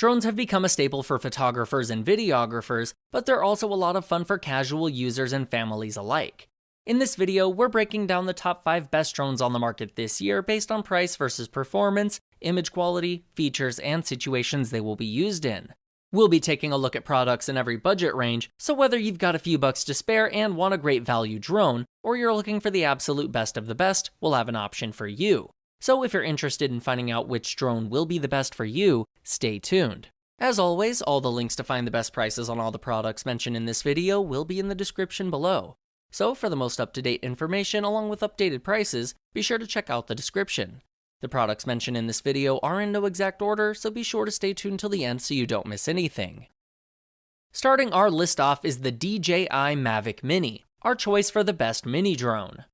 Drones have become a staple for photographers and videographers, but they're also a lot of fun for casual users and families alike. In this video, we're breaking down the top 5 best drones on the market this year based on price versus performance, image quality, features, and situations they will be used in. We'll be taking a look at products in every budget range, so whether you've got a few bucks to spare and want a great value drone, or you're looking for the absolute best of the best, we'll have an option for you. So if you're interested in finding out which drone will be the best for you, stay tuned. As always, all the links to find the best prices on all the products mentioned in this video will be in the description below. So for the most up-to-date information along with updated prices, be sure to check out the description. The products mentioned in this video are in no exact order, so be sure to stay tuned till the end so you don't miss anything. Starting our list off is the DJI Mavic Mini, our choice for the best mini drone.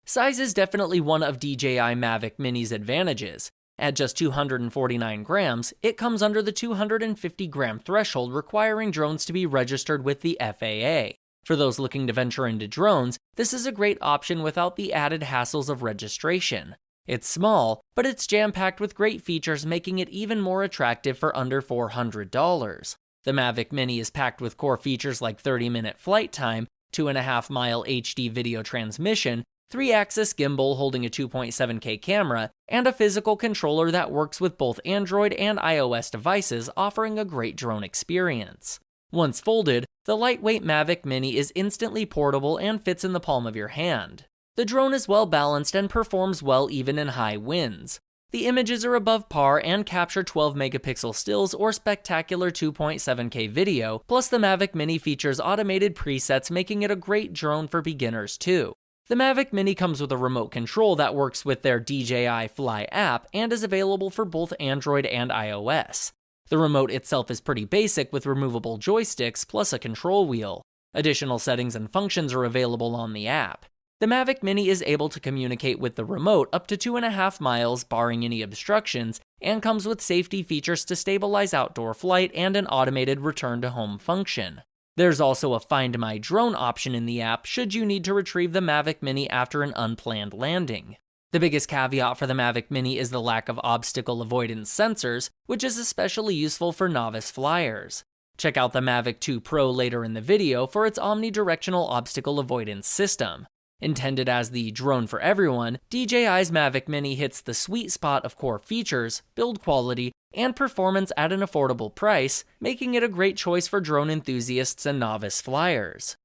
Size is definitely one of DJI Mavic Mini's advantages. At just 249 grams, it comes under the 250 gram threshold requiring drones to be registered with the FAA. For those looking to venture into drones, this is a great option without the added hassles of registration. It's small, but it's jam-packed with great features, making it even more attractive for under $400. The Mavic Mini is packed with core features like 30-minute flight time, 2.5-mile HD video transmission, 3-axis gimbal holding a 2.7K camera, and a physical controller that works with both Android and iOS devices, offering a great drone experience. Once folded, the lightweight Mavic Mini is instantly portable and fits in the palm of your hand. The drone is well balanced and performs well even in high winds. The images are above par and capture 12-megapixel stills or spectacular 2.7K video, plus the Mavic Mini features automated presets, making it a great drone for beginners too. The Mavic Mini comes with a remote control that works with their DJI Fly app and is available for both Android and iOS. The remote itself is pretty basic with removable joysticks plus a control wheel. Additional settings and functions are available on the app. The Mavic Mini is able to communicate with the remote up to 2.5 miles barring any obstructions, and comes with safety features to stabilize outdoor flight and an automated return to home function. There's also a Find My Drone option in the app should you need to retrieve the Mavic Mini after an unplanned landing. The biggest caveat for the Mavic Mini is the lack of obstacle avoidance sensors, which is especially useful for novice flyers. Check out the Mavic 2 Pro later in the video for its omnidirectional obstacle avoidance system. Intended as the drone for everyone, DJI's Mavic Mini hits the sweet spot of core features, build quality, and performance at an affordable price, making it a great choice for drone enthusiasts and novice flyers.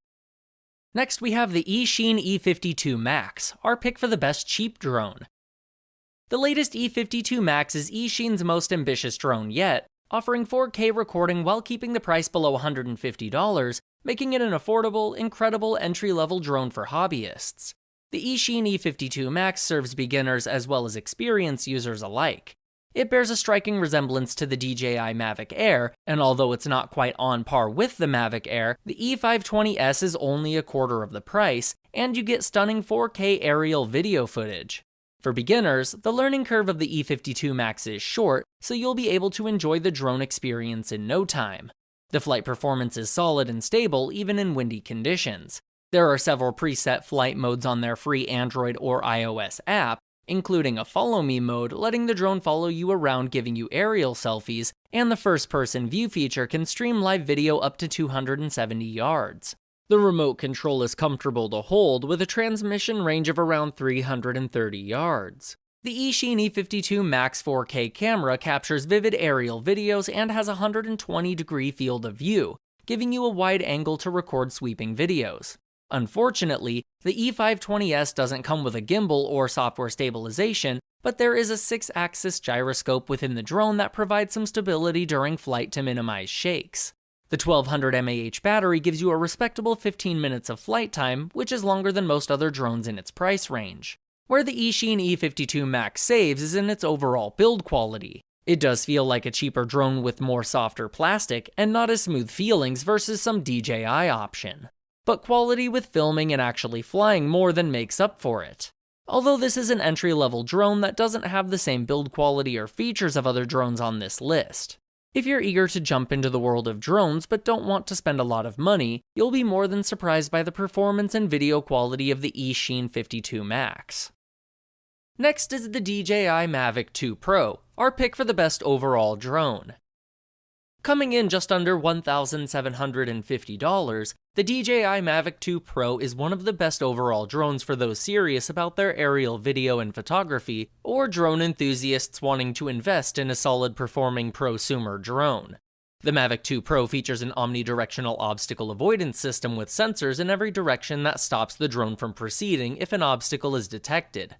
Next, we have the Eachine E52 Max, our pick for the best cheap drone. The latest E52 Max is Eachine's most ambitious drone yet, offering 4K recording while keeping the price below $150, making it an affordable, incredible entry-level drone for hobbyists. The Eachine E52 Max serves beginners as well as experienced users alike. It bears a striking resemblance to the DJI Mavic Air, and although it's not quite on par with the Mavic Air, the E520S is only a quarter of the price, and you get stunning 4K aerial video footage. For beginners, the learning curve of the E52 Max is short, so you'll be able to enjoy the drone experience in no time. The flight performance is solid and stable even in windy conditions. There are several preset flight modes on their free Android or iOS app, including a Follow Me mode, letting the drone follow you around giving you aerial selfies, and the first-person view feature can stream live video up to 270 yards. The remote control is comfortable to hold with a transmission range of around 330 yards. The Eachine E52 Max 4K camera captures vivid aerial videos and has a 120-degree field of view, giving you a wide angle to record sweeping videos. Unfortunately, the E520S doesn't come with a gimbal or software stabilization, but there is a 6-axis gyroscope within the drone that provides some stability during flight to minimize shakes. The 1200 mAh battery gives you a respectable 15 minutes of flight time, which is longer than most other drones in its price range. Where the Eachine E52 Max saves is in its overall build quality. It does feel like a cheaper drone with more softer plastic and not as smooth feelings versus some DJI option. But quality with filming and actually flying more than makes up for it. Although this is an entry-level drone that doesn't have the same build quality or features of other drones on this list. If you're eager to jump into the world of drones but don't want to spend a lot of money, you'll be more than surprised by the performance and video quality of the Eachine E52 Max. Next is the DJI Mavic 2 Pro, our pick for the best overall drone. Coming in just under $1,750, the DJI Mavic 2 Pro is one of the best overall drones for those serious about their aerial video and photography, or drone enthusiasts wanting to invest in a solid performing prosumer drone. The Mavic 2 Pro features an omnidirectional obstacle avoidance system with sensors in every direction that stops the drone from proceeding if an obstacle is detected.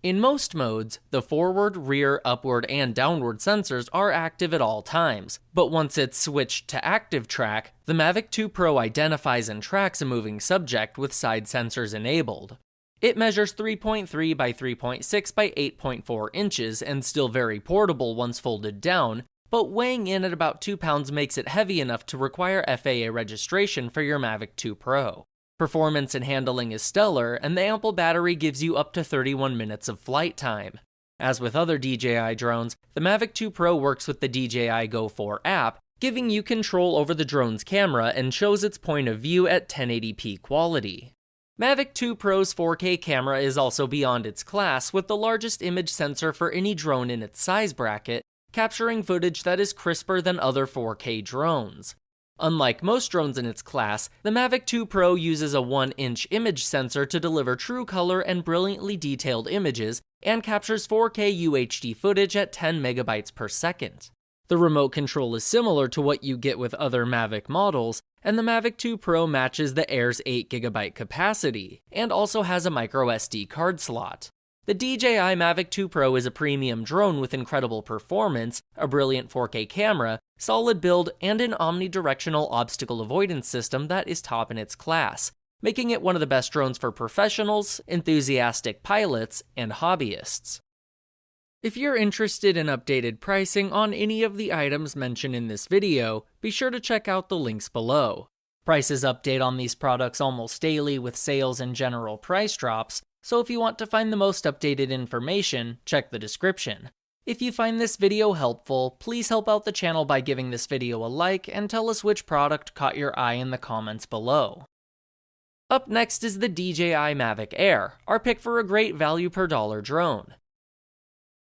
In most modes, the forward, rear, upward, and downward sensors are active at all times, but once it's switched to active track, the Mavic 2 Pro identifies and tracks a moving subject with side sensors enabled. It measures 3.3 by 3.6 by 8.4 inches and still very portable once folded down, but weighing in at about 2 pounds makes it heavy enough to require FAA registration for your Mavic 2 Pro. Performance and handling is stellar, and the ample battery gives you up to 31 minutes of flight time. As with other DJI drones, the Mavic 2 Pro works with the DJI Go 4 app, giving you control over the drone's camera and shows its point of view at 1080p quality. Mavic 2 Pro's 4K camera is also beyond its class, with the largest image sensor for any drone in its size bracket, capturing footage that is crisper than other 4K drones. Unlike most drones in its class, the Mavic 2 Pro uses a 1-inch image sensor to deliver true color and brilliantly detailed images, and captures 4K UHD footage at 10 megabytes per second. The remote control is similar to what you get with other Mavic models, and the Mavic 2 Pro matches the Air's 8GB capacity, and also has a microSD card slot. The DJI Mavic 2 Pro is a premium drone with incredible performance, a brilliant 4K camera, solid build, and an omnidirectional obstacle avoidance system that is top in its class, making it one of the best drones for professionals, enthusiastic pilots, and hobbyists. If you're interested in updated pricing on any of the items mentioned in this video, be sure to check out the links below. Prices update on these products almost daily with sales and general price drops, so if you want to find the most updated information, check the description. If you find this video helpful, please help out the channel by giving this video a like and tell us which product caught your eye in the comments below. Up next is the DJI Mavic Air, our pick for a great value per dollar drone.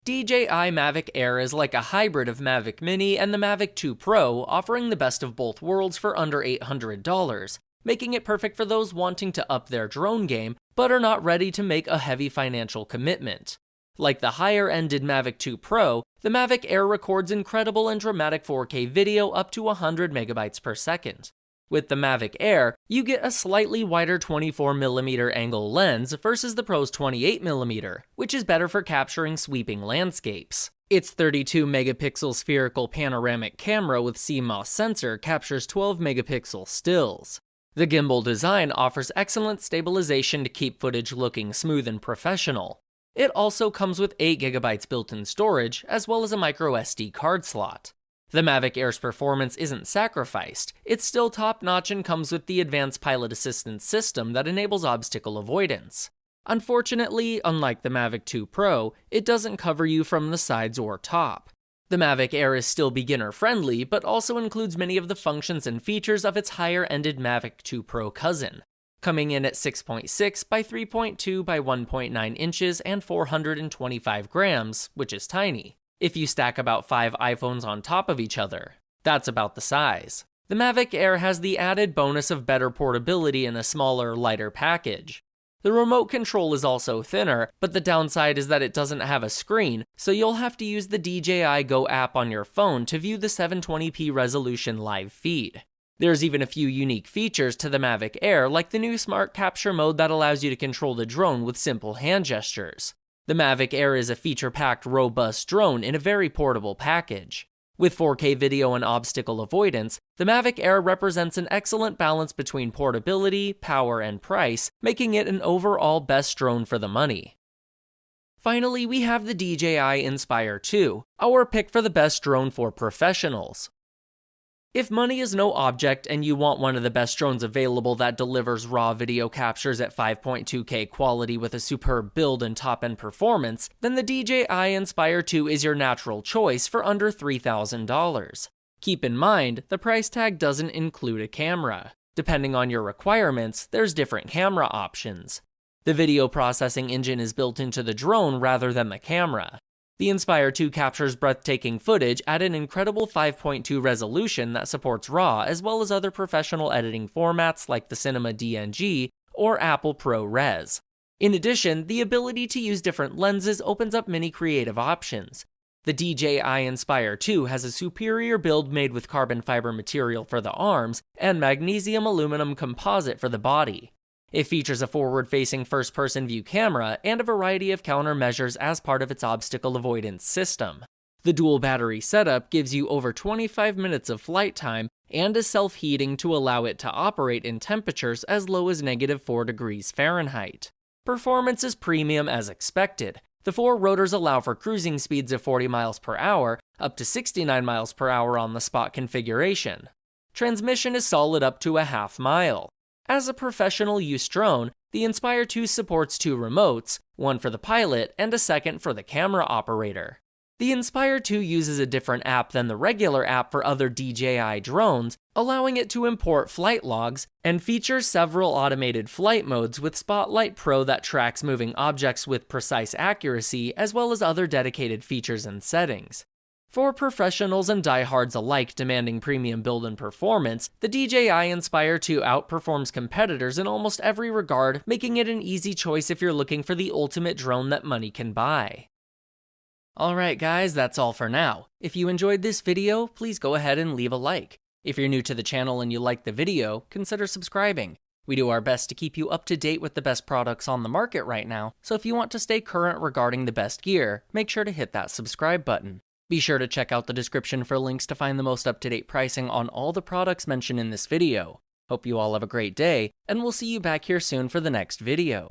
DJI Mavic Air is like a hybrid of Mavic Mini and the Mavic 2 Pro, offering the best of both worlds for under $800, making it perfect for those wanting to up their drone game but are not ready to make a heavy financial commitment. Like the higher-ended Mavic 2 Pro, the Mavic Air records incredible and dramatic 4K video up to 100 megabytes per second. With the Mavic Air, you get a slightly wider 24mm angle lens versus the Pro's 28mm, which is better for capturing sweeping landscapes. Its 32-megapixel spherical panoramic camera with CMOS sensor captures 12-megapixel stills. The gimbal design offers excellent stabilization to keep footage looking smooth and professional. It also comes with 8GB built-in storage, as well as a microSD card slot. The Mavic Air's performance isn't sacrificed, it's still top-notch and comes with the advanced pilot assistance system that enables obstacle avoidance. Unfortunately, unlike the Mavic 2 Pro, it doesn't cover you from the sides or top. The Mavic Air is still beginner-friendly, but also includes many of the functions and features of its higher-ended Mavic 2 Pro cousin, coming in at 6.6 by 3.2 by 1.9 inches and 425 grams, which is tiny. If you stack about 5 iPhones on top of each other, that's about the size. The Mavic Air has the added bonus of better portability in a smaller, lighter package. The remote control is also thinner, but the downside is that it doesn't have a screen, so you'll have to use the DJI Go app on your phone to view the 720p resolution live feed. There's even a few unique features to the Mavic Air, like the new Smart Capture mode that allows you to control the drone with simple hand gestures. The Mavic Air is a feature-packed, robust drone in a very portable package. With 4K video and obstacle avoidance, the Mavic Air represents an excellent balance between portability, power, and price, making it an overall best drone for the money. Finally, we have the DJI Inspire 2, our pick for the best drone for professionals. If money is no object and you want one of the best drones available that delivers raw video captures at 5.2K quality with a superb build and top-end performance, then the DJI Inspire 2 is your natural choice for under $3,000. Keep in mind, the price tag doesn't include a camera. Depending on your requirements, there's different camera options. The video processing engine is built into the drone rather than the camera. The Inspire 2 captures breathtaking footage at an incredible 5.2 resolution that supports RAW as well as other professional editing formats like the Cinema DNG or Apple ProRes. In addition, the ability to use different lenses opens up many creative options. The DJI Inspire 2 has a superior build made with carbon fiber material for the arms and magnesium aluminum composite for the body. It features a forward-facing first-person view camera and a variety of countermeasures as part of its obstacle avoidance system. The dual battery setup gives you over 25 minutes of flight time and is self-heating to allow it to operate in temperatures as low as -4 degrees Fahrenheit. Performance is premium as expected. The 4 rotors allow for cruising speeds of 40 miles per hour, up to 69 miles per hour on the spot configuration. Transmission is solid up to a half mile. As a professional use drone, the Inspire 2 supports 2 remotes, one for the pilot and a second for the camera operator. The Inspire 2 uses a different app than the regular app for other DJI drones, allowing it to import flight logs, and features several automated flight modes with Spotlight Pro that tracks moving objects with precise accuracy, as well as other dedicated features and settings. For professionals and diehards alike demanding premium build and performance, the DJI Inspire 2 outperforms competitors in almost every regard, making it an easy choice if you're looking for the ultimate drone that money can buy. Alright guys, that's all for now. If you enjoyed this video, please go ahead and leave a like. If you're new to the channel and you like the video, consider subscribing. We do our best to keep you up to date with the best products on the market right now, so if you want to stay current regarding the best gear, make sure to hit that subscribe button. Be sure to check out the description for links to find the most up-to-date pricing on all the products mentioned in this video. Hope you all have a great day, and we'll see you back here soon for the next video.